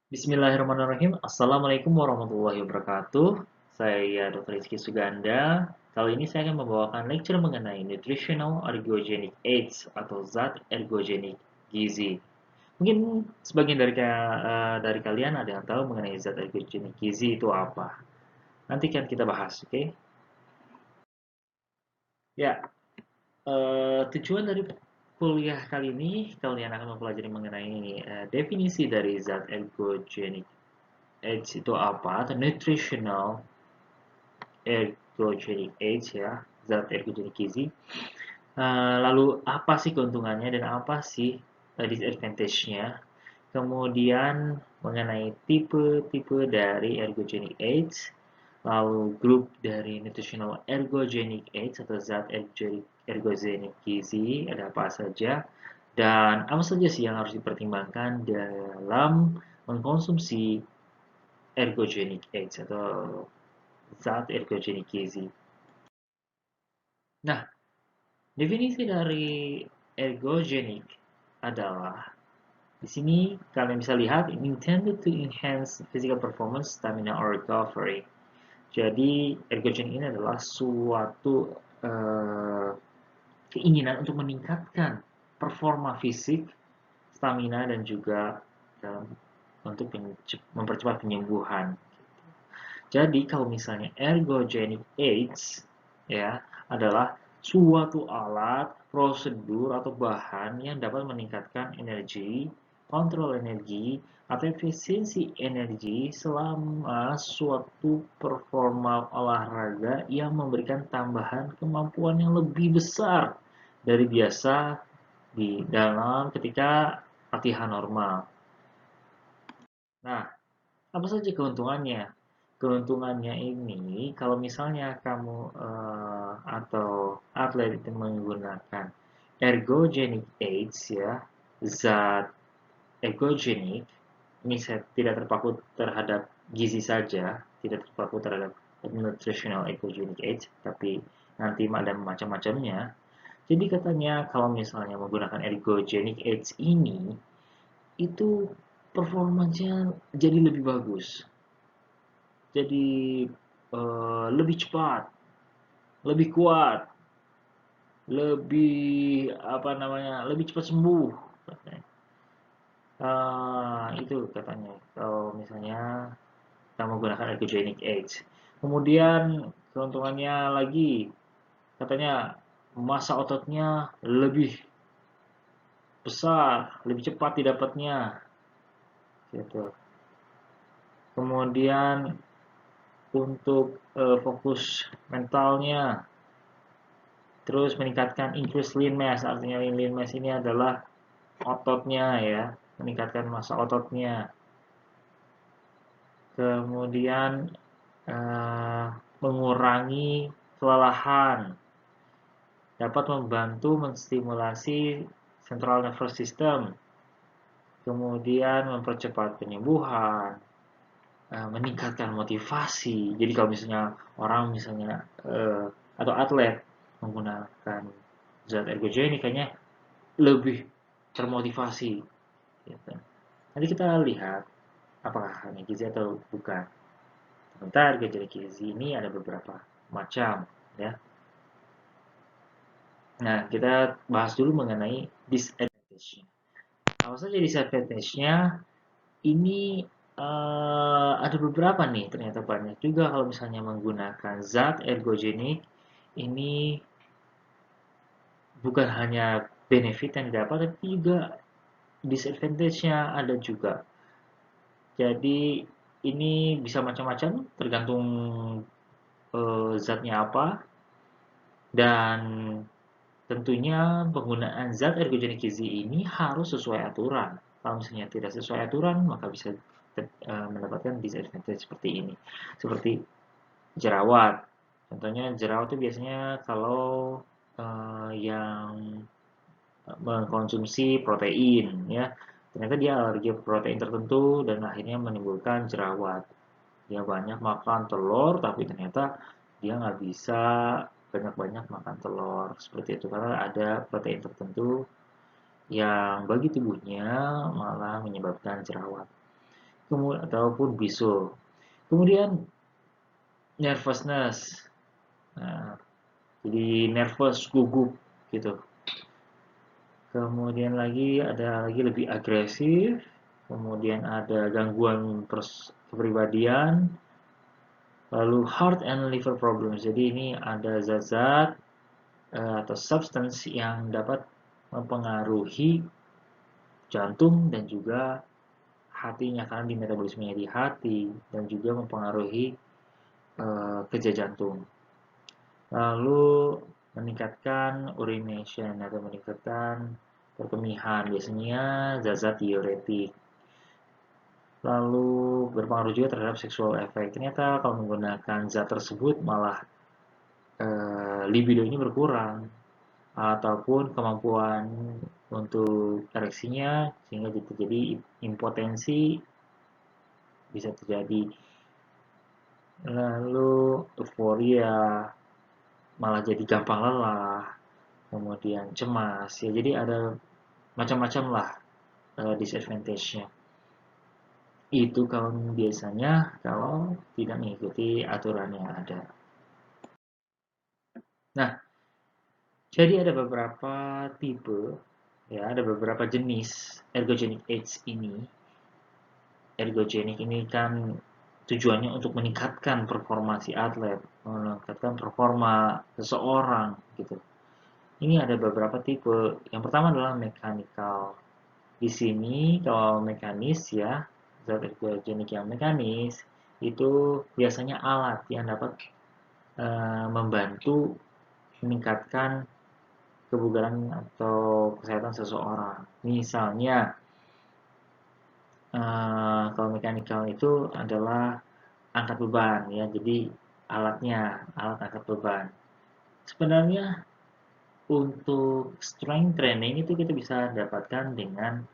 Bismillahirrahmanirrahim. Assalamualaikum warahmatullahi wabarakatuh. Saya Dr. Rizky Suganda. Kali ini saya akan membawakan lecture mengenai Nutritional Ergogenic Aids atau zat ergogenik gizi. Mungkin sebagian dari kalian ada yang tahu mengenai zat ergogenik gizi itu apa. Nanti kan kita bahas, oke? Ya, tujuan dari kuliah kali ini kalian akan mempelajari mengenai definisi dari zat ergogenik aids itu apa atau nutritional ergogenic aids ya, zat ergogenik gizi. Lalu apa sih keuntungannya dan apa sih disadvantage-nya? Kemudian mengenai tipe-tipe dari ergogenic aids, lalu grup dari nutritional ergogenic aids atau zat ergogenic gizi ada apa saja, dan apa saja sih yang harus dipertimbangkan dalam mengkonsumsi ergogenic aids atau zat ergogenik gizi. Nah, definisi dari ergogenik adalah di sini kalian bisa lihat intended to enhance physical performance, stamina, or recovery. Jadi ergogenik ini adalah suatu keinginan untuk meningkatkan performa fisik, stamina, dan juga untuk mempercepat penyembuhan. Jadi kalau misalnya ergogenic aids ya adalah suatu alat, prosedur atau bahan yang dapat meningkatkan energi, kontrol energi, atau efisiensi energi selama suatu performa olahraga yang memberikan tambahan kemampuan yang lebih besar dari biasa di dalam ketika latihan normal. Nah, apa saja keuntungannya? Keuntungannya ini, kalau misalnya kamu atau atlet itu menggunakan ergogenic aids ya, zat ergogenik, ini saya tidak terpaku terhadap gizi saja, tidak terpaku terhadap nutritional ergogenic aids, tapi nanti ada macam-macamnya. Jadi katanya kalau misalnya menggunakan ergogenic aids ini, itu performanya jadi lebih bagus. Jadi lebih cepat, lebih kuat, lebih apa namanya, lebih cepat sembuh. Itu katanya kalau misalnya kita menggunakan ergogenic aids. Kemudian keuntungannya lagi katanya massa ototnya lebih besar, lebih cepat didapatnya, gitu. Kemudian untuk fokus mentalnya, terus meningkatkan increase lean mass, artinya lean mass ini adalah ototnya ya, meningkatkan massa ototnya. Kemudian eh, mengurangi kelelahan, dapat membantu menstimulasi central nervous system, kemudian mempercepat penyembuhan, meningkatkan motivasi. Jadi kalau misalnya orang misalnya atau atlet menggunakan zat ergogenik kayaknya lebih termotivasi. Gitu. Nanti kita lihat apakah hanya gizi atau bukan. Sebentar, gejala gizi ini ada beberapa macam, ya. Nah, kita bahas dulu mengenai disadvantage-nya. Apa saja disadvantage-nya? Ini ada beberapa nih, ternyata banyak juga kalau misalnya menggunakan zat ergogenik. Ini bukan hanya benefit yang didapat, tapi juga disadvantage-nya ada juga. Jadi ini bisa macam-macam tergantung zatnya apa, dan tentunya penggunaan zat ergogenik gizi ini harus sesuai aturan. Kalau misalnya tidak sesuai aturan, maka bisa mendapatkan disadvantage seperti ini. Seperti jerawat. Contohnya jerawat itu biasanya kalau yang mengkonsumsi protein ya, ternyata dia alergi protein tertentu dan akhirnya menimbulkan jerawat. Dia banyak makan telur tapi ternyata dia nggak bisa banyak-banyak makan telur seperti itu karena ada protein tertentu yang bagi tubuhnya malah menyebabkan jerawat. kemudian ataupun bisul. Kemudian nervousness, nah, jadi nervous, gugup gitu. Kemudian lagi ada lagi lebih agresif, kemudian ada gangguan kepribadian, lalu heart and liver problems. Jadi ini ada zat-zat atau substance yang dapat mempengaruhi jantung dan juga hatinya karena di metabolismenya di hati dan juga mempengaruhi kerja jantung. Lalu meningkatkan urination atau meningkatkan perkemihan, biasanya zat-zat diuretik. Lalu berpengaruh juga terhadap sexual effect. Ternyata kalau menggunakan zat tersebut malah libido ini berkurang ataupun kemampuan untuk ereksinya sehingga jadi impotensi bisa terjadi. Lalu euforia malah jadi gampang lelah, kemudian cemas ya, jadi ada macam-macam lah disadvantage-nya. Itu kalau biasanya kalau tidak mengikuti aturan yang ada. Nah, jadi ada beberapa tipe, ya ada beberapa jenis ergogenic aids ini. Ergogenic ini kan tujuannya untuk meningkatkan performa si atlet, meningkatkan performa seseorang gitu. Ini ada beberapa tipe. Yang pertama adalah mechanical. Di sini kalau mekanis ya, zat ergogenik yang mekanis itu biasanya alat yang dapat membantu meningkatkan kebugaran atau kesehatan seseorang. Misalnya kalau mechanical itu adalah angkat beban ya, jadi alatnya alat angkat beban. Sebenarnya untuk strength training itu kita bisa dapatkan dengan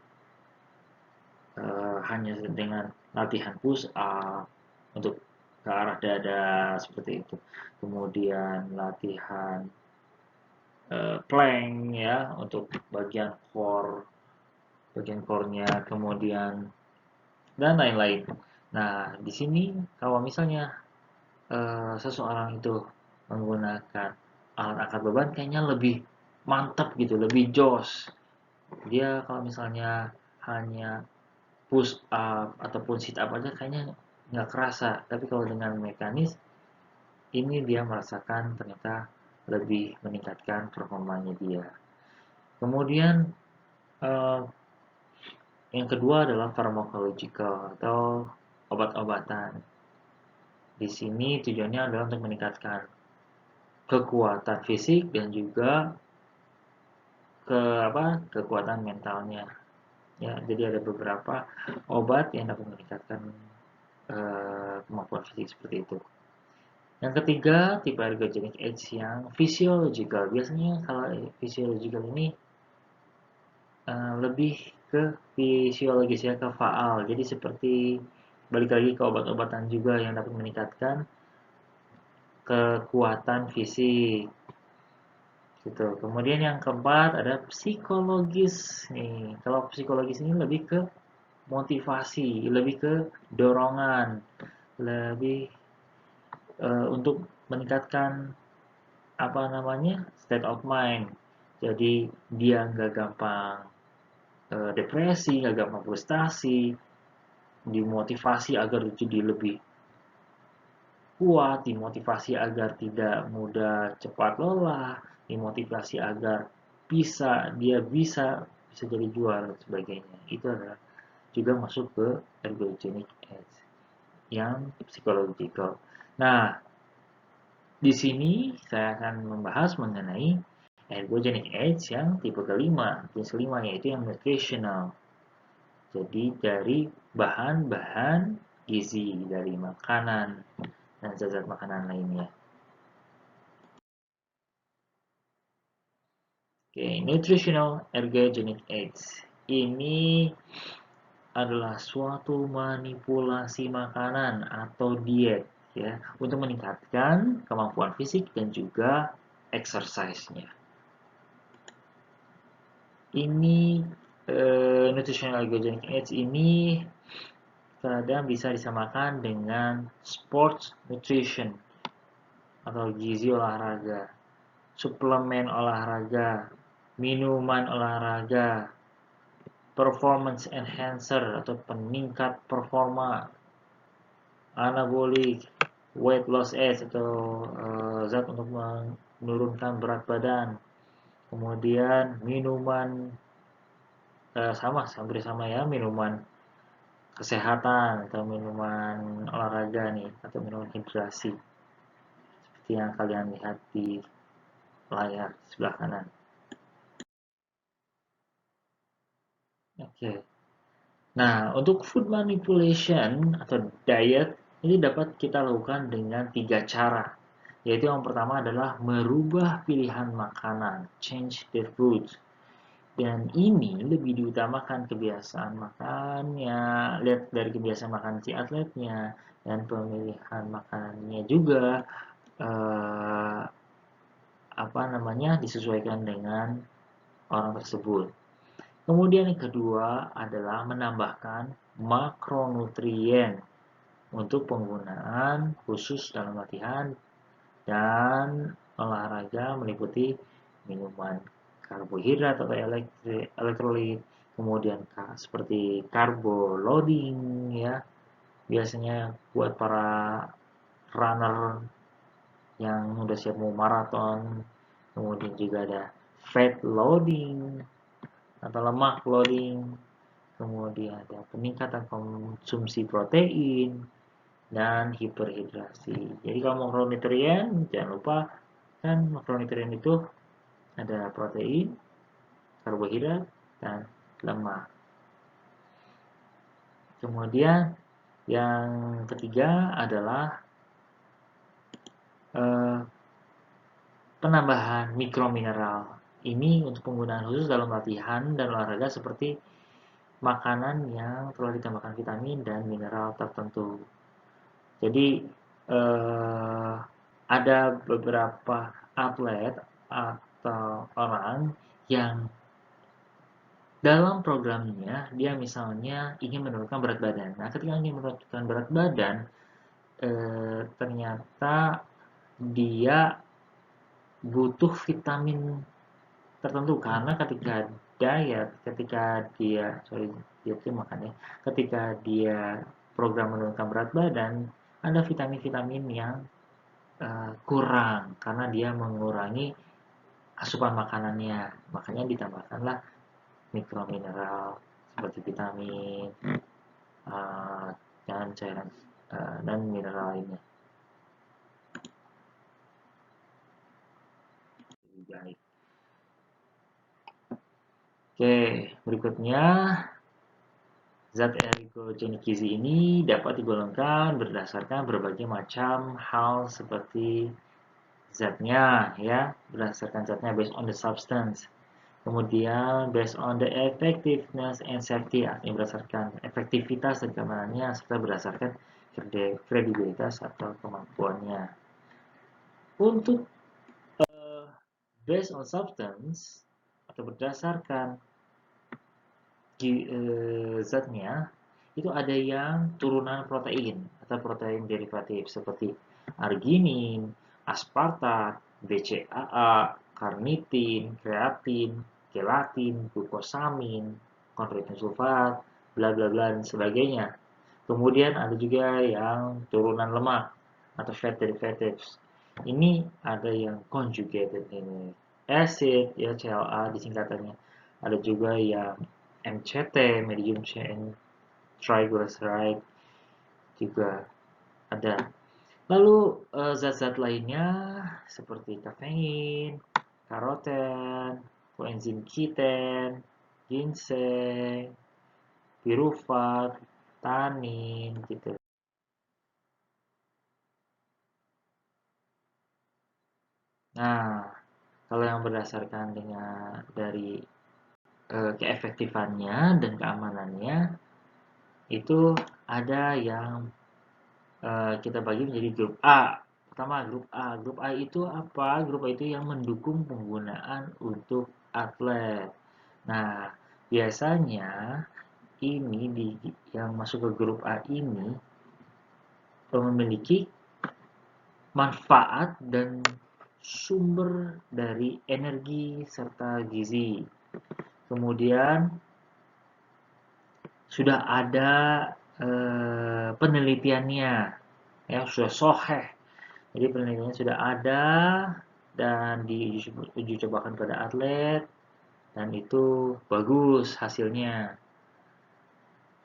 hanya dengan latihan push up untuk ke arah dada seperti itu, kemudian latihan plank ya untuk bagian core-nya, kemudian dan lain-lain. Nah, di sini kalau misalnya seseorang itu menggunakan alat angkat beban kayaknya lebih mantap gitu, lebih jos. Dia kalau misalnya hanya push up ataupun sit up aja kayaknya nggak kerasa, tapi kalau dengan mekanis ini dia merasakan ternyata lebih meningkatkan performanya dia. Kemudian eh, yang kedua adalah pharmacological atau obat-obatan. Di sini tujuannya adalah untuk meningkatkan kekuatan fisik dan juga kekuatan mentalnya. Ya, jadi ada beberapa obat yang dapat meningkatkan kemampuan fisik seperti itu. Yang ketiga, tipe ergogenic age yang physiological. Biasanya kalau physiological ini lebih ke fisiologis ya, ke faal. Jadi seperti balik lagi ke obat-obatan juga yang dapat meningkatkan kekuatan fisik. Gitu. Kemudian yang keempat ada psikologis nih. Kalau psikologis ini lebih ke motivasi, lebih ke dorongan, lebih untuk meningkatkan apa namanya state of mind. Jadi dia nggak gampang depresi, nggak gampang frustasi, dimotivasi agar jadi lebih kuat, dimotivasi agar tidak mudah cepat lelah, dimotivasi agar dia bisa jadi juara dan sebagainya. Itu adalah juga masuk ke ergogenic age yang psychological. Nah, di sini saya akan membahas mengenai ergogenic age yang tipe kelima, jenis kelima yaitu yang nutritional. Jadi dari bahan-bahan gizi dari makanan dan zat-zat makanan lainnya. Oke, nutritional ergogenic aids. Ini adalah suatu manipulasi makanan atau diet ya untuk meningkatkan kemampuan fisik dan juga exercise-nya. Ini nutritional ergogenic aids ini kadang bisa disamakan dengan sports nutrition atau gizi olahraga, suplemen olahraga, minuman olahraga, performance enhancer atau peningkat performa, anabolik, weight loss aids atau zat untuk menurunkan berat badan, kemudian minuman hampir sama ya, minuman kesehatan atau minuman olahraga nih, atau minuman hidrasi seperti yang kalian lihat di layar sebelah kanan. Oke. Nah, untuk food manipulation atau diet ini dapat kita lakukan dengan 3 cara. Yaitu yang pertama adalah merubah pilihan makanan, change the food. Dan ini lebih diutamakan kebiasaan makannya, lihat dari kebiasaan makan si atletnya, dan pemilihan makanannya juga disesuaikan dengan orang tersebut. Kemudian yang kedua adalah menambahkan makronutrien untuk penggunaan khusus dalam latihan dan olahraga, meliputi minuman karbohidrat atau elektrolit, kemudian seperti carbo loading ya, biasanya buat para runner yang udah siap mau maraton, kemudian juga ada fat loading atau lemak loading, kemudian ada peningkatan konsumsi protein dan hiperhidrasi. Jadi kalau makronutrien jangan lupa kan makronutrien itu ada protein, karbohidrat, dan lemak. Kemudian yang ketiga adalah penambahan mikromineral. Ini untuk penggunaan khusus dalam latihan dan olahraga seperti makanan yang telah ditambahkan vitamin dan mineral tertentu. Jadi ada beberapa atlet atau orang yang dalam programnya dia misalnya ingin menurunkan berat badan. Nah, ketika ingin menurunkan berat badan, ternyata dia butuh vitamin tertentu karena ketika dia itu makannya, ketika dia program menurunkan berat badan, ada vitamin-vitamin yang kurang karena dia mengurangi asupan makanannya, makanya ditambahkanlah mikromineral seperti vitamin dan cairan dan mineral lainnya. Baik. Oke, berikutnya zat ergogenik gizi ini dapat digolongkan berdasarkan berbagai macam hal seperti zatnya ya, berdasarkan zatnya based on the substance. Kemudian based on the effectiveness and safety, artinya berdasarkan efektivitas dan keamanannya serta berdasarkan kredibilitas atau kemampuannya. Untuk based on substance atau berdasarkan zatnya, itu ada yang turunan protein atau protein derivatif seperti arginin, aspartat, BCAA, karnitin, kreatin, gelatin, glukosamin, konfliktin sulfat, bla bla bla dan sebagainya. Kemudian ada juga yang turunan lemak atau fat derivatives. Ini ada yang conjugated ini acid ya, CLA disingkatannya. Ada juga yang MCT, medium chain triglyceride juga ada. Lalu zat-zat lainnya seperti kafein, karoten, koenzim Q10, ginseng, pirufat, tanin gitu. Nah, kalau yang berdasarkan dengan dari keefektifannya dan keamanannya itu ada yang kita bagi menjadi grup A. Pertama, grup A. Grup A itu apa? Grup A itu yang mendukung penggunaan untuk atlet. Nah, biasanya ini yang masuk ke grup A ini memiliki manfaat dan sumber dari energi serta gizi. Kemudian sudah ada penelitiannya, ya sudah soheh. Jadi penelitiannya sudah ada dan diuji cobakan pada atlet dan itu bagus hasilnya.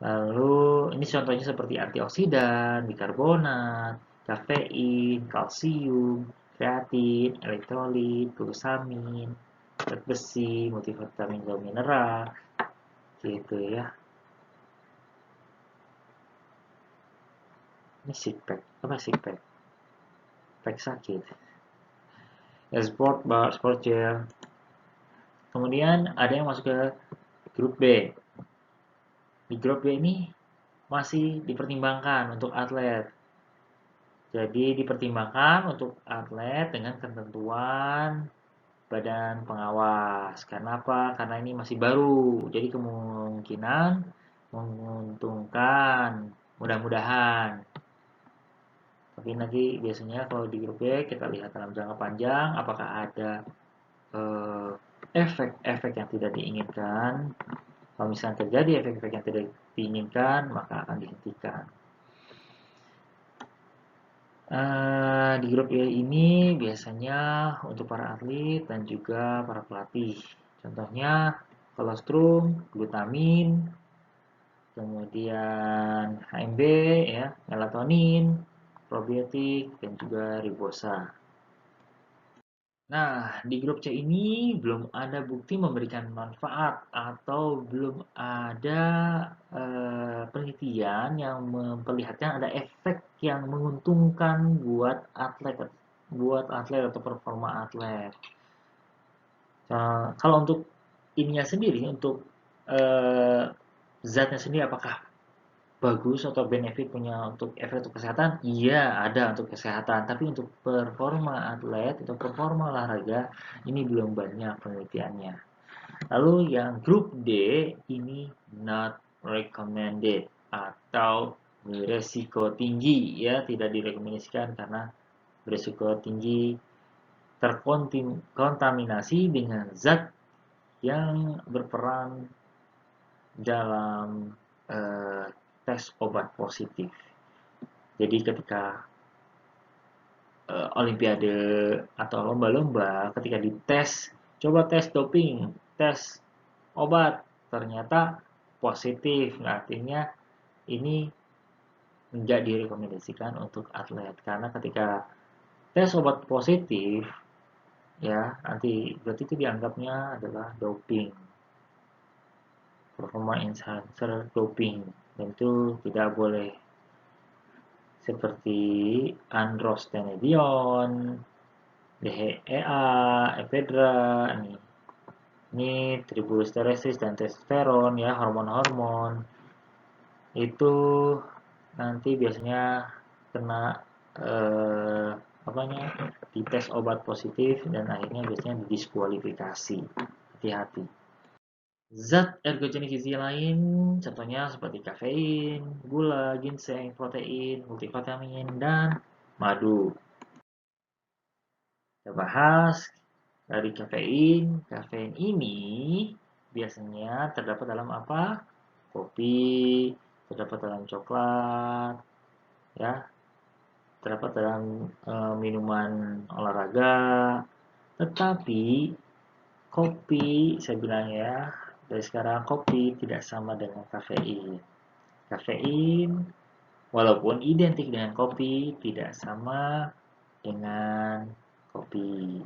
Lalu ini contohnya seperti antioksidan, bikarbonat, kafein, kalsium, kreatin, elektrolit, glukosamin, zat besi, multivitamin dan mineral, gitu ya. Ini sick pack, apa sick pack? Pack sakit. Sport bar, sport gel. Kemudian ada yang masuk ke grup B. Di grup B ini masih dipertimbangkan untuk atlet. Jadi dipertimbangkan untuk atlet dengan ketentuan badan pengawas. Karena apa? Karena ini masih baru. Jadi kemungkinan menguntungkan. Mudah-mudahan. Tapi nanti biasanya kalau di grup B kita lihat dalam jangka panjang apakah ada efek-efek yang tidak diinginkan. Kalau misalnya terjadi efek-efek yang tidak diinginkan, maka akan dihentikan. Di grup A ini biasanya untuk para atlet dan juga para pelatih. Contohnya kolostrum, glutamin, kemudian HMB, ya, melatonin, probiotik, dan juga ribosa. Nah, di grup C ini belum ada bukti memberikan manfaat atau belum ada penelitian yang memperlihatkan ada efek yang menguntungkan buat atlet atau performa atlet. Kalau untuk ininya sendiri, untuk zatnya sendiri apakah bagus atau benefit punya untuk efek untuk kesehatan? Iya, ada untuk kesehatan. Tapi untuk performa atlet, untuk performa olahraga, ini belum banyak penelitiannya. Lalu yang grup D, ini not recommended atau beresiko tinggi, ya, tidak direkomendasikan karena beresiko tinggi terkontaminasi dengan zat yang berperan dalam tes obat positif. Jadi ketika olimpiade atau lomba-lomba, ketika dites, coba tes doping, tes obat, ternyata positif. Nah, artinya ini enggak direkomendasikan untuk atlet. Karena ketika tes obat positif, ya nanti berarti itu dianggapnya adalah doping. Performa enhancer doping. Dan itu tidak boleh, seperti androstenedion, DHEA, ephedra, ini tribulus terrestris dan testosteron, ya, hormon-hormon itu nanti biasanya kena dites obat positif dan akhirnya biasanya didiskualifikasi. Hati-hati. Zat ergogenik gizi lain contohnya seperti kafein, gula, ginseng, protein, multivitamin, dan madu. Kita bahas dari kafein. Kafein ini biasanya terdapat dalam apa? Kopi, terdapat dalam coklat, ya, terdapat dalam minuman olahraga. Tetapi kopi, saya bilang ya, dari sekarang kopi tidak sama dengan kafein. Kafein, walaupun identik dengan kopi, tidak sama dengan kopi.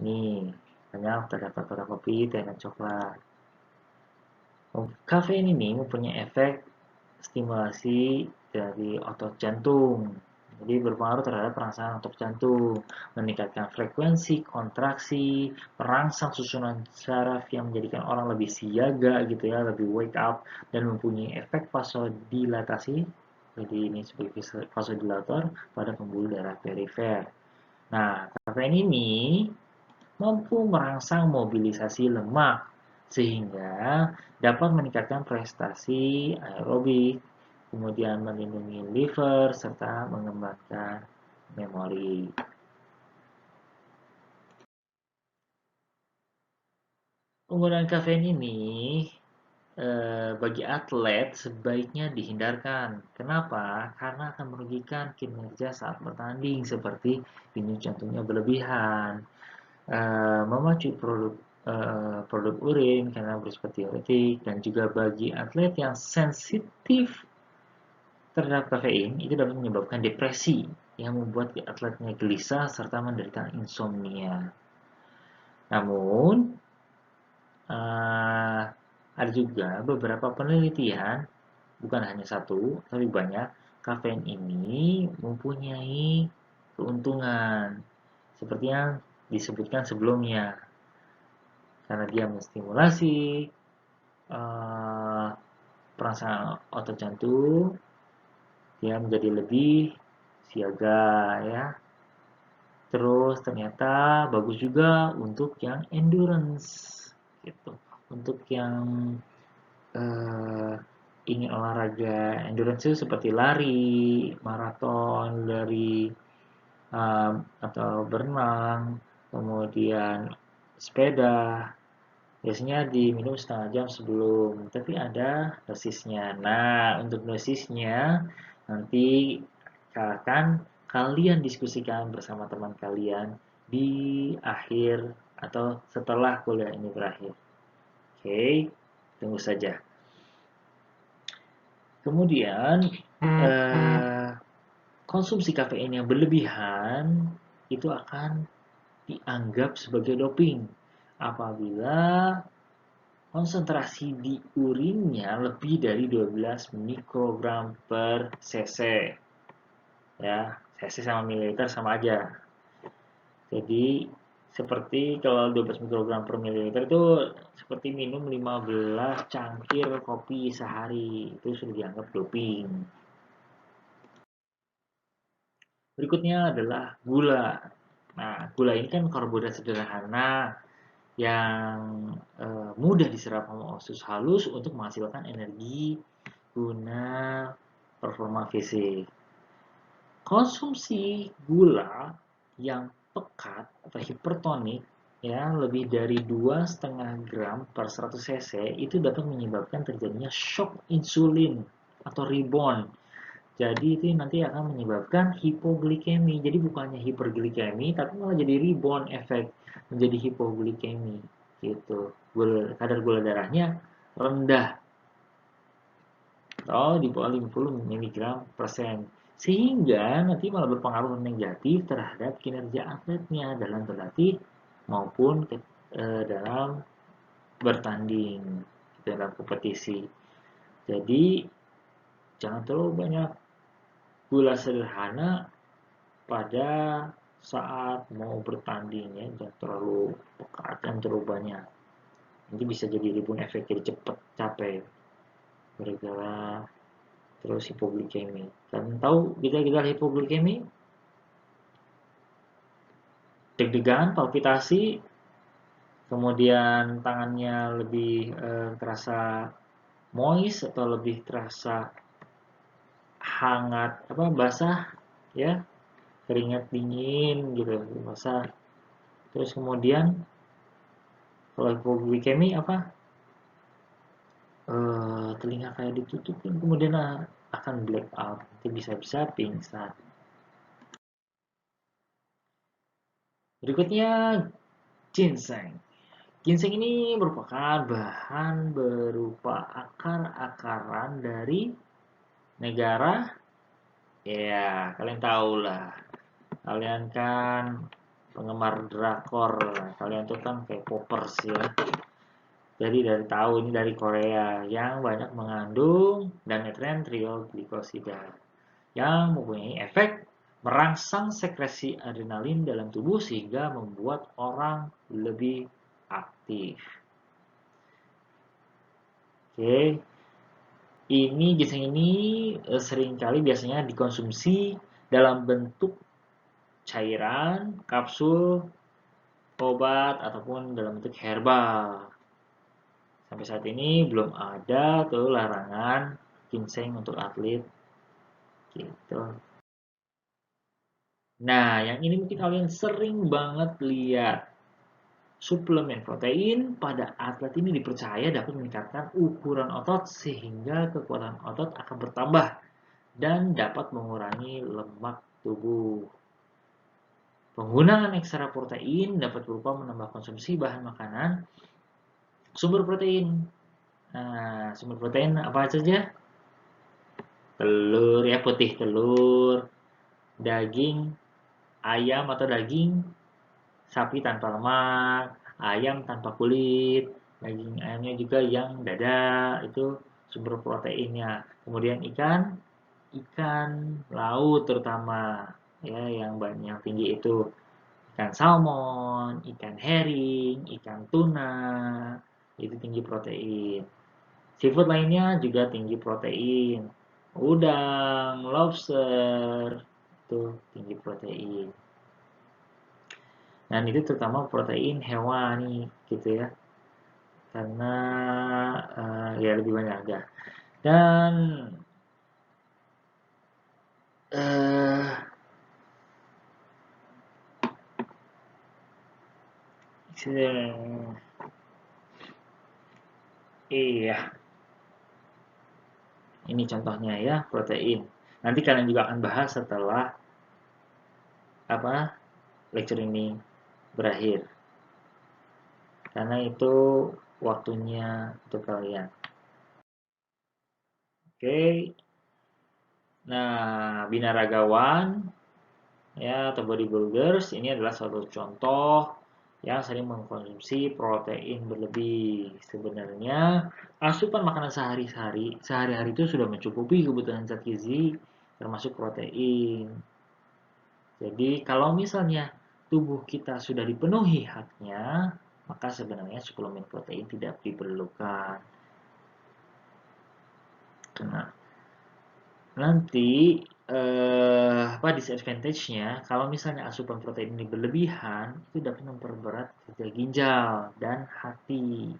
Nih, banyak terdapat pada kopi, teh, dan coklat. Kafein ini mempunyai efek stimulasi dari otot jantung. Jadi berpengaruh terhadap perangsang otot jantung, meningkatkan frekuensi kontraksi, merangsang susunan saraf yang menjadikan orang lebih siaga gitu ya, lebih wake up, dan mempunyai efek vasodilatasi. Jadi ini sebagai vasodilator pada pembuluh darah perifer. Nah, kafein ini mampu merangsang mobilisasi lemak sehingga dapat meningkatkan prestasi aerobik, kemudian melindungi liver, serta mengembangkan memori. Penggunaan kafein ini bagi atlet sebaiknya dihindarkan. Kenapa? Karena akan merugikan kinerja saat bertanding seperti denyut jantungnya berlebihan, memacu produk urin karena bersifat diuretik, dan juga bagi atlet yang sensitif terhadap kafein itu dapat menyebabkan depresi yang membuat atletnya gelisah serta menderita insomnia. Namun, uh, ada juga beberapa penelitian, bukan hanya satu, tapi banyak, kafein ini mempunyai keuntungan, seperti yang disebutkan sebelumnya, karena dia menstimulasi perasaan otot jantung, dia menjadi lebih siaga ya. Terus ternyata bagus juga untuk yang endurance gitu. Untuk yang ingin olahraga endurance itu seperti lari, maraton, dari atau berenang, kemudian sepeda, biasanya diminum setengah jam sebelum, tapi ada dosisnya. Nah, untuk dosisnya nanti akan kalian diskusikan bersama teman kalian di akhir atau setelah kuliah ini berakhir. Oke, tunggu saja. Kemudian, konsumsi kafein yang berlebihan itu akan dianggap sebagai doping apabila konsentrasi di urinnya lebih dari 12 mikrogram per cc. Ya, cc sama mililiter sama aja. Jadi, seperti kalau 12 mikrogram per mililiter itu seperti minum 15 cangkir kopi sehari. Itu sudah dianggap doping. Berikutnya adalah gula. Nah, gula ini kan karbohidrat sederhana yang mudah diserap sama usus halus untuk menghasilkan energi guna performa fisik. Konsumsi gula yang pekat atau hipertonik ya lebih dari 2,5 gram per 100 cc itu dapat menyebabkan terjadinya shock insulin atau rebound. Jadi itu nanti akan menyebabkan hipoglikemi. Jadi bukannya hiperglikemi, tapi malah jadi rebound efek menjadi hipoglikemi. Gitu. Kadar gula darahnya rendah atau di bawah 50 mg persen. Sehingga nanti malah berpengaruh negatif terhadap kinerja atletnya dalam berlatih maupun dalam bertanding dalam kompetisi. Jadi jangan terlalu banyak gula sederhana pada saat mau bertanding ya, jangan terlalu pekat dan terlalu banyak. Nanti bisa jadi rebound efek, jadi cepat capek gara-gara terus hipoglikemi. Kalian tahu gejala hipoglikemi? Deg-degan, palpitasi, kemudian tangannya lebih terasa moist atau lebih terasa hangat, basah ya, keringat dingin gitu, basah. Terus kemudian kalau hipoglikemi telinga kayak ditutupin, kemudian akan black out, nanti bisa-bisa pingsan. Berikutnya ginseng. Ginseng ini merupakan bahan berupa akar-akaran dari negara, ya kalian tahu lah. Kalian kan penggemar drakor, kalian tuh kan kayak poppers ya. Jadi dari tahu ini dari Korea yang banyak mengandung danetren trioglikosida yang mempunyai efek merangsang sekresi adrenalin dalam tubuh sehingga membuat orang lebih aktif. Oke, ginseng ini seringkali biasanya dikonsumsi dalam bentuk cairan, kapsul, obat, ataupun dalam bentuk herbal. Sampai saat ini belum ada tuh larangan ginseng untuk atlet gitu. Nah, yang ini mungkin kalian sering banget lihat. Suplemen protein pada atlet ini dipercaya dapat meningkatkan ukuran otot sehingga kekuatan otot akan bertambah dan dapat mengurangi lemak tubuh. Penggunaan ekstra protein dapat berupa menambah konsumsi bahan makanan sumber protein. Nah, sumber protein apa saja? Telur ya, putih telur, daging ayam atau daging sapi tanpa lemak, ayam tanpa kulit, daging ayamnya juga yang dada itu sumber proteinnya. Kemudian ikan, ikan laut terutama ya yang banyak tinggi itu ikan salmon, ikan herring, ikan tuna itu tinggi protein. Seafood lainnya juga tinggi protein. Udang, lobster itu tinggi protein. Dan itu terutama protein hewani gitu ya. Karena ya lebih banyak harga. Dan uh, iya, ini contohnya ya protein. Nanti kalian juga akan bahas setelah apa lecture ini berakhir. Karena itu waktunya untuk kalian. Oke. Nah, binaragawan ya atau bodybuilders ini adalah suatu contoh yang sering mengkonsumsi protein berlebih. Sebenarnya asupan makanan sehari-hari itu sudah mencukupi kebutuhan zat gizi termasuk protein. Jadi kalau misalnya tubuh kita sudah dipenuhi haknya, maka sebenarnya suplemen protein tidak diperlukan. Nah, nanti apa disadvantage-nya kalau misalnya asupan protein ini berlebihan itu dapat memperberat kerja ginjal dan hati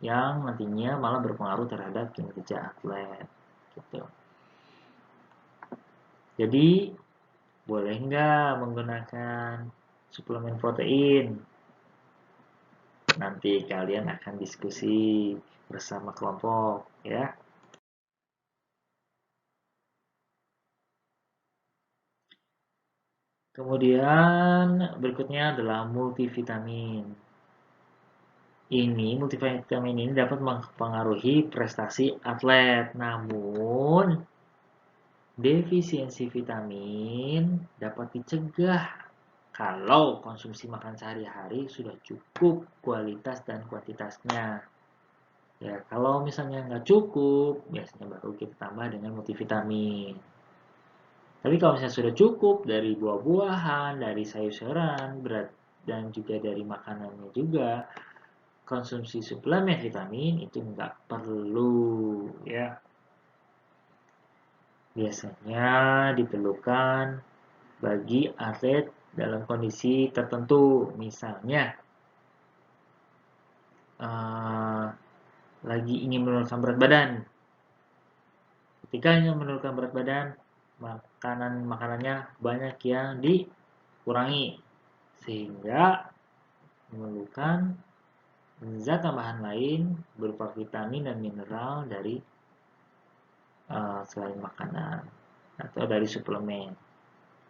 yang nantinya malah berpengaruh terhadap kinerja atlet gitu. Jadi boleh nggak menggunakan suplemen protein? Nanti kalian akan diskusi bersama kelompok ya. Kemudian berikutnya adalah multivitamin. Multivitamin ini dapat mempengaruhi prestasi atlet. Namun, defisiensi vitamin dapat dicegah kalau konsumsi makan sehari-hari sudah cukup kualitas dan kuantitasnya. Ya, kalau misalnya nggak cukup, biasanya baru kita tambah dengan multivitamin. Tapi kalau misalnya sudah cukup dari buah-buahan, dari sayur-sayuran, berat, dan juga dari makanannya juga, konsumsi suplemen vitamin itu nggak perlu ya. Biasanya diperlukan bagi atlet dalam kondisi tertentu, misalnya lagi ingin menurunkan berat badan. Ketika ingin menurunkan berat badan, makanannya banyak yang dikurangi sehingga memerlukan zat tambahan lain berupa vitamin dan mineral dari selain makanan atau dari suplemen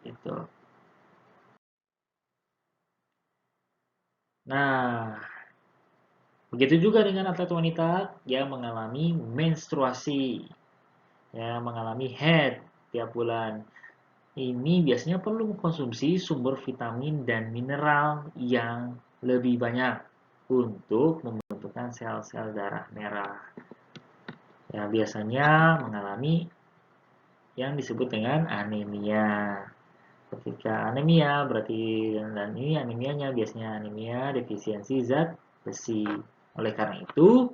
gitu. Nah, begitu juga dengan atlet wanita yang mengalami menstruasi, ya mengalami head tiap bulan. Ini biasanya perlu mengkonsumsi sumber vitamin dan mineral yang lebih banyak untuk membentukkan sel-sel darah merah. Ya, biasanya mengalami yang disebut dengan anemia. Ketika anemia berarti dan ini anemianya biasanya anemia defisiensi zat besi. Oleh karena itu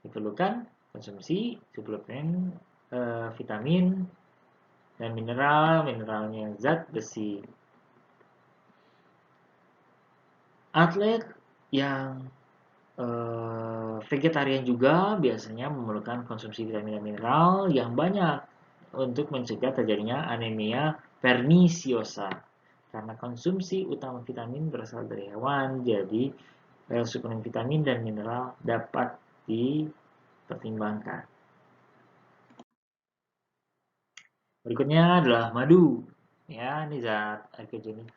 diperlukan konsumsi suplemen vitamin dan mineralnya zat besi. Atlet yang vegetarian juga biasanya memerlukan konsumsi vitamin dan mineral yang banyak untuk mencegah terjadinya anemia perniciosa. Karena konsumsi utama vitamin berasal dari hewan, jadi suplemen vitamin dan mineral dapat dipertimbangkan. Berikutnya adalah madu. Ya, ini zat ergogenik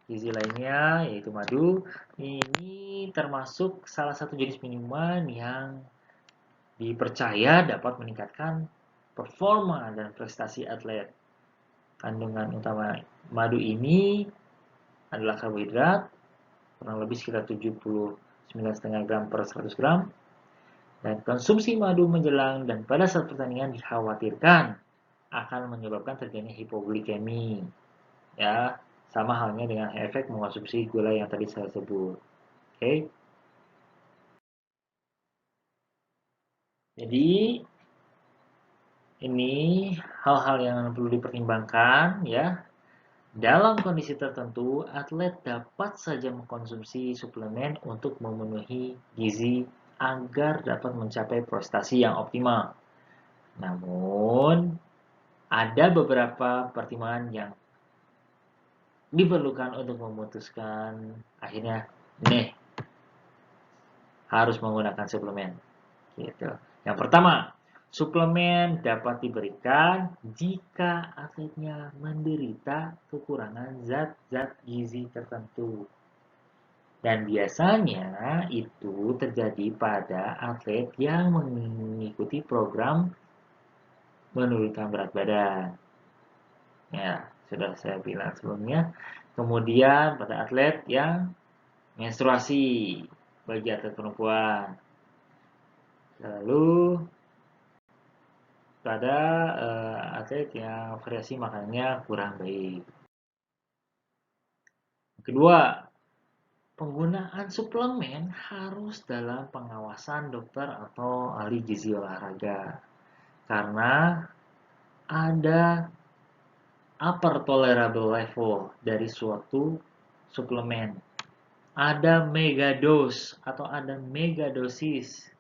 gizi lainnya yaitu madu. Ini termasuk salah satu jenis minuman yang dipercaya dapat meningkatkan performa dan prestasi atlet. Kandungan utama madu ini adalah karbohidrat, kurang lebih sekitar 79,5 gram per 100 gram. Dan konsumsi madu menjelang dan pada saat pertandingan dikhawatirkan akan menyebabkan terjadinya hipoglikemi. Ya, sama halnya dengan efek mengonsumsi gula yang tadi saya sebut. Oke. Jadi ini hal-hal yang perlu dipertimbangkan ya. Dalam kondisi tertentu, atlet dapat saja mengkonsumsi suplemen untuk memenuhi gizi agar dapat mencapai prestasi yang optimal. Namun, ada beberapa pertimbangan yang diperlukan untuk memutuskan akhirnya nih harus menggunakan suplemen. Gitu. Yang pertama, suplemen dapat diberikan jika atletnya menderita kekurangan zat-zat gizi tertentu. Dan biasanya itu terjadi pada atlet yang mengikuti program menurunkan berat badan. Ya, sudah saya bilang sebelumnya. Kemudian pada atlet yang menstruasi bagi atlet perempuan. Lalu pada atlet yang variasi makanannya kurang baik. Kedua, penggunaan suplemen harus dalam pengawasan dokter atau ahli gizi olahraga. Karena ada upper tolerable level dari suatu suplemen. Ada megadose atau ada megadosis.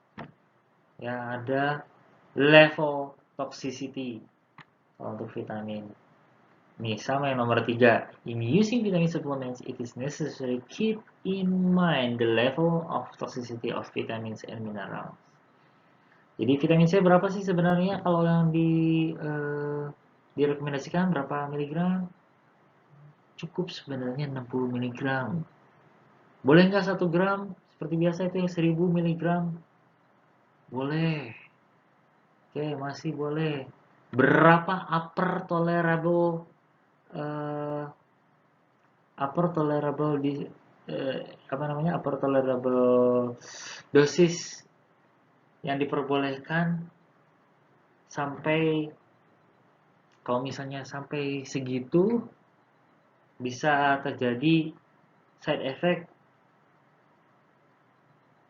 Ya, ada level toxicity untuk vitamin. Nih, sama yang nomor 3. In using vitamin supplements, it is necessary keep in mind the level of toxicity of vitamins and minerals. Jadi vitamin C berapa sih sebenarnya kalau yang direkomendasikan berapa miligram? Cukup sebenarnya 60 miligram. Boleh nggak 1 gram? Seperti biasa itu yang 1000 miligram? Boleh. Oke, masih boleh. Berapa upper tolerable dosis yang diperbolehkan sampai kalau misalnya sampai segitu bisa terjadi side effect.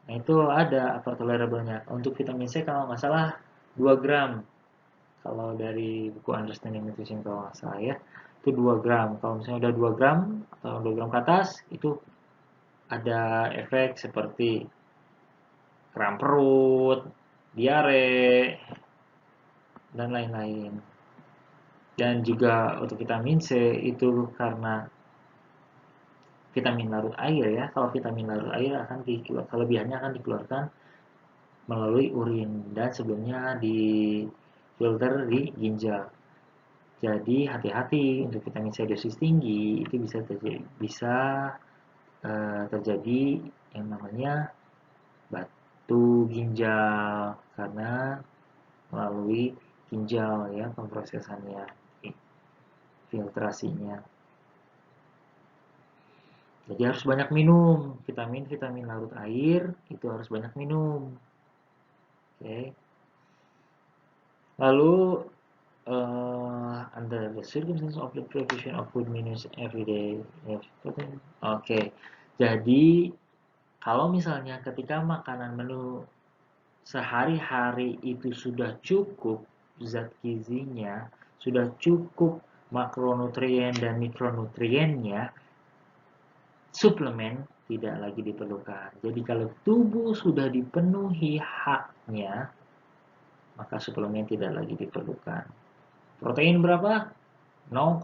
Nah, itu ada upper tolerable-nya. Untuk vitamin C kalau nggak salah 2 gram. Kalau dari buku Understanding Nutrition kalau nggak salah ya, itu 2 gram. Kalau misalnya udah 2 gram atau 2 gram ke atas, itu ada efek seperti kram perut, diare, dan lain-lain. Dan juga untuk vitamin C itu karena vitamin larut air ya. Kalau vitamin larut air kelebihannya akan dikeluarkan melalui urin dan sebelumnya difilter di ginjal. Jadi hati-hati untuk vitamin C dosis tinggi itu bisa terjadi yang namanya batu ginjal karena melalui ginjal ya pemrosesannya, filtrasinya. Jadi harus banyak minum vitamin larut air, itu harus banyak minum. Oke. Lalu under the circumstances of the provision of food menus every day. Oke. Jadi kalau misalnya ketika makanan menu sehari-hari itu sudah cukup zat gizinya, sudah cukup makronutrien dan mikronutriennya, suplemen tidak lagi diperlukan. Jadi kalau tubuh sudah dipenuhi haknya, maka suplemen tidak lagi diperlukan. Protein berapa? 0,8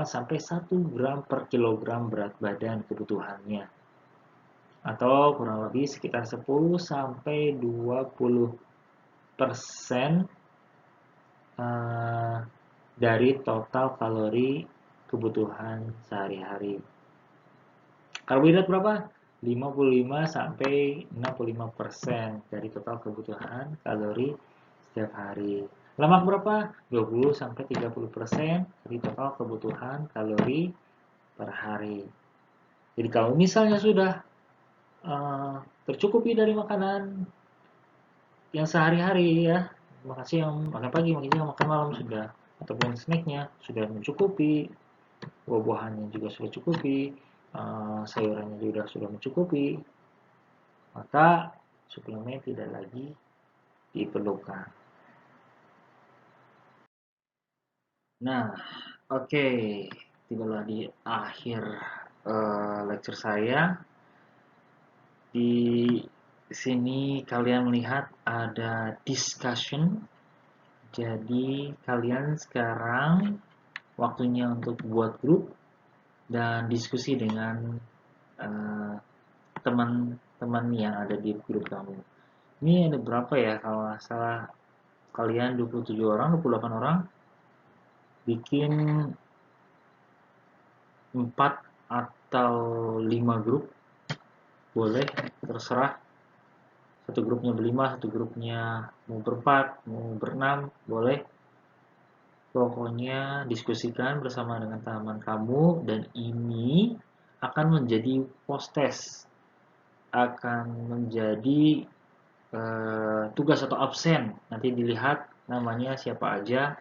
sampai 1 gram per kilogram berat badan kebutuhannya. Atau kurang lebih sekitar 10 sampai 20% dari total kalori kebutuhan sehari-hari. Karbohidrat berapa? 55 sampai 65% dari total kebutuhan kalori setiap hari. Lemak berapa? 20 sampai 30% dari total kebutuhan kalori per hari. Jadi kalau misalnya sudah tercukupi dari makanan yang sehari-hari ya, makan siang, makan pagi, makan siang, makan malam sudah, ataupun snacknya sudah mencukupi, buah-buahannya juga sudah cukupi, sayurannya juga sudah mencukupi, maka suplemen tidak lagi diperlukan. Nah, oke, tibalah di akhir lecture saya. Di sini kalian melihat ada discussion. Jadi kalian sekarang waktunya untuk buat grup dan diskusi dengan teman-teman yang ada di grup kamu. Ini ada berapa ya, kalau nggak salah kalian 27 orang, 28 orang, bikin 4 atau 5 grup, boleh, terserah. Satu grupnya berlima, satu grupnya mau berempat, mau berenam, boleh. Pokoknya diskusikan bersama dengan teman kamu, dan ini akan menjadi post test, akan menjadi tugas atau absen. Nanti dilihat namanya siapa aja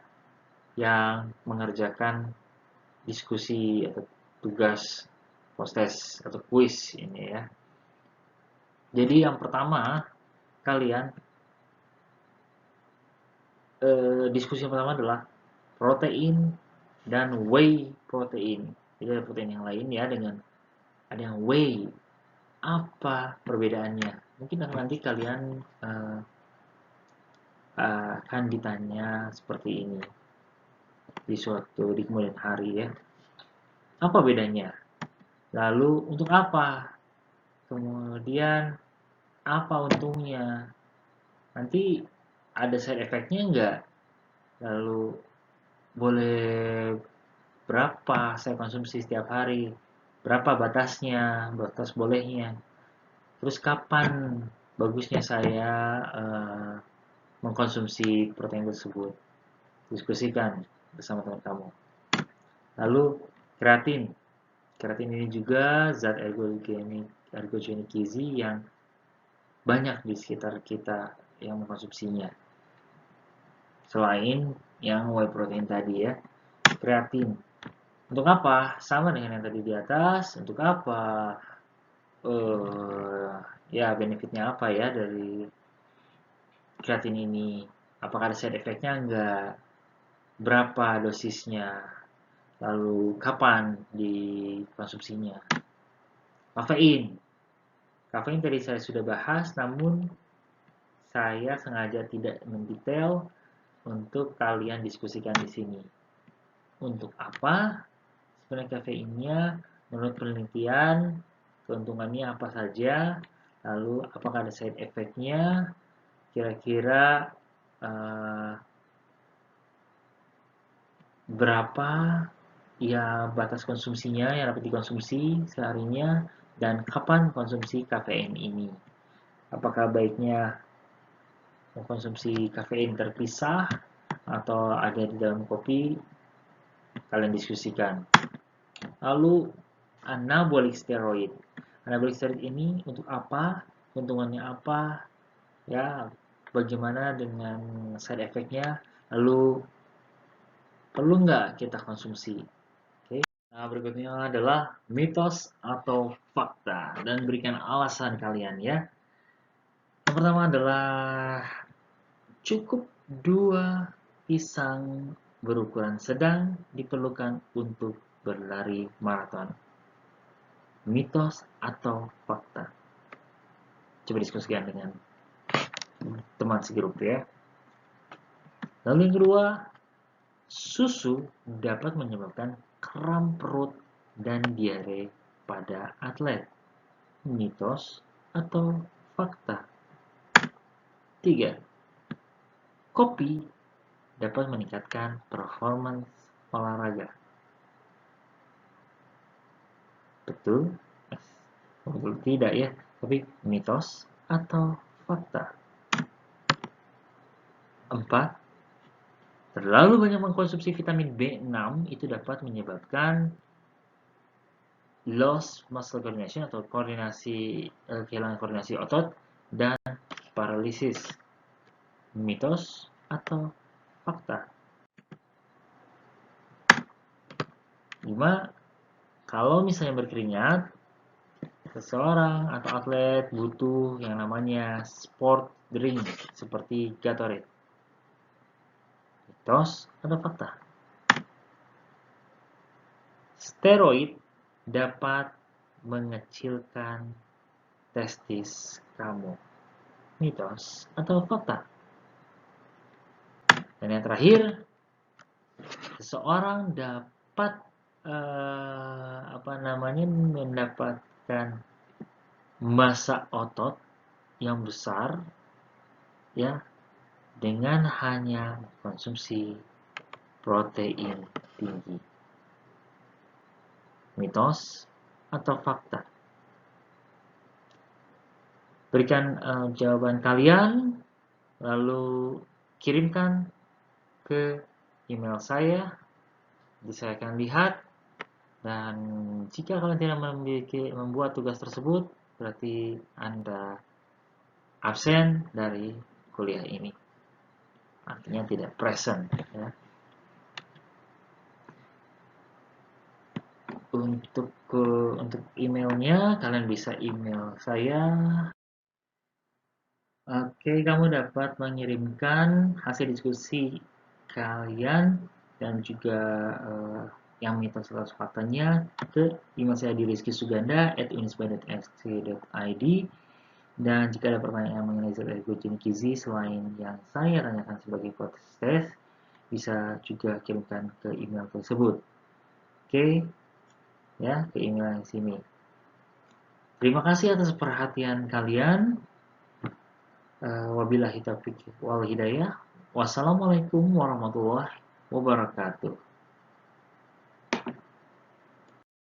yang mengerjakan diskusi atau tugas post test atau quiz ini ya. Jadi yang pertama kalian diskusi yang pertama adalah protein dan whey protein. Jadi ada protein yang lain ya, dengan ada yang whey. Apa perbedaannya? Mungkin nanti kalian akan ditanya seperti ini di kemudian hari ya. Apa bedanya? Lalu untuk apa? Kemudian apa untungnya? Nanti ada side effect-nya enggak? Lalu boleh berapa saya konsumsi setiap hari? Berapa batasnya? Batas bolehnya? Terus kapan bagusnya saya mengkonsumsi protein tersebut? Diskusikan bersama teman kamu. Lalu kreatin. Kreatin ini juga zat ergogenik gizi yang banyak di sekitar kita yang mengkonsumsinya. Selain yang whey protein tadi ya, kreatin. Untuk apa? Sama dengan yang tadi di atas. Untuk apa? Ya benefitnya apa ya dari kreatin ini? Apakah ada side effect-nya? Enggak. Berapa dosisnya? Lalu kapan dikonsumsinya? Kafein. Kafein tadi saya sudah bahas, namun saya sengaja tidak mendetail untuk kalian diskusikan di sini. Untuk apa sebenarnya kafeinnya? Menurut penelitian, keuntungannya apa saja? Lalu apakah ada side effect-nya? Kira-kira berapa ya batas konsumsinya yang dapat dikonsumsi seharinya, dan kapan konsumsi kafein ini? Apakah baiknya mengkonsumsi kafein terpisah atau ada di dalam kopi? Kalian diskusikan. Lalu anabolic steroid. Anabolic steroid ini untuk apa? Keuntungannya apa? Ya, bagaimana dengan side effect-nya? Lalu perlu nggak kita konsumsi? Oke. Nah, berikutnya adalah mitos atau fakta, dan berikan alasan kalian ya. Yang pertama adalah cukup 2 pisang berukuran sedang diperlukan untuk berlari maraton. mitos atau fakta? Coba diskusikan dengan teman segrup ya. Lalu yang kedua, susu dapat menyebabkan kram perut dan diare pada atlet. Mitos atau fakta? 3. Kopi dapat meningkatkan performance olahraga. Betul? Betul tidak ya, tapi mitos atau fakta? 4. Terlalu banyak mengkonsumsi vitamin B6 itu dapat menyebabkan loss muscle coordination atau kehilangan koordinasi otot dan paralisis. Mitos atau fakta? 5. Kalau misalnya berkeringat, seseorang atau atlet butuh yang namanya sport drink seperti Gatorade. Mitos atau fakta? Steroid dapat mengecilkan testis kamu. Mitos atau fakta? Dan yang terakhir, seseorang dapat mendapatkan massa otot yang besar ya dengan hanya konsumsi protein tinggi. Mitos atau fakta? Berikan jawaban kalian, lalu kirimkan ke email saya. Saya akan lihat, dan jika kalian tidak membuat tugas tersebut, berarti Anda absen dari kuliah ini. Artinya tidak present ya. Untuk emailnya, kalian bisa email saya. Oke, kamu dapat mengirimkan hasil diskusi kalian dan juga yang mitos atau faktanya ke email saya di rizkysuganda@unisba.sc.id. Dan jika ada pertanyaan mengenai zat ergogen gizi selain yang saya tanyakan sebagai proses tes, bisa juga kirimkan ke email tersebut. Oke, ya, ke email yang sini. Terima kasih atas perhatian kalian. Wabillahi taufiq wal hidayah. Wassalamualaikum warahmatullahi wabarakatuh.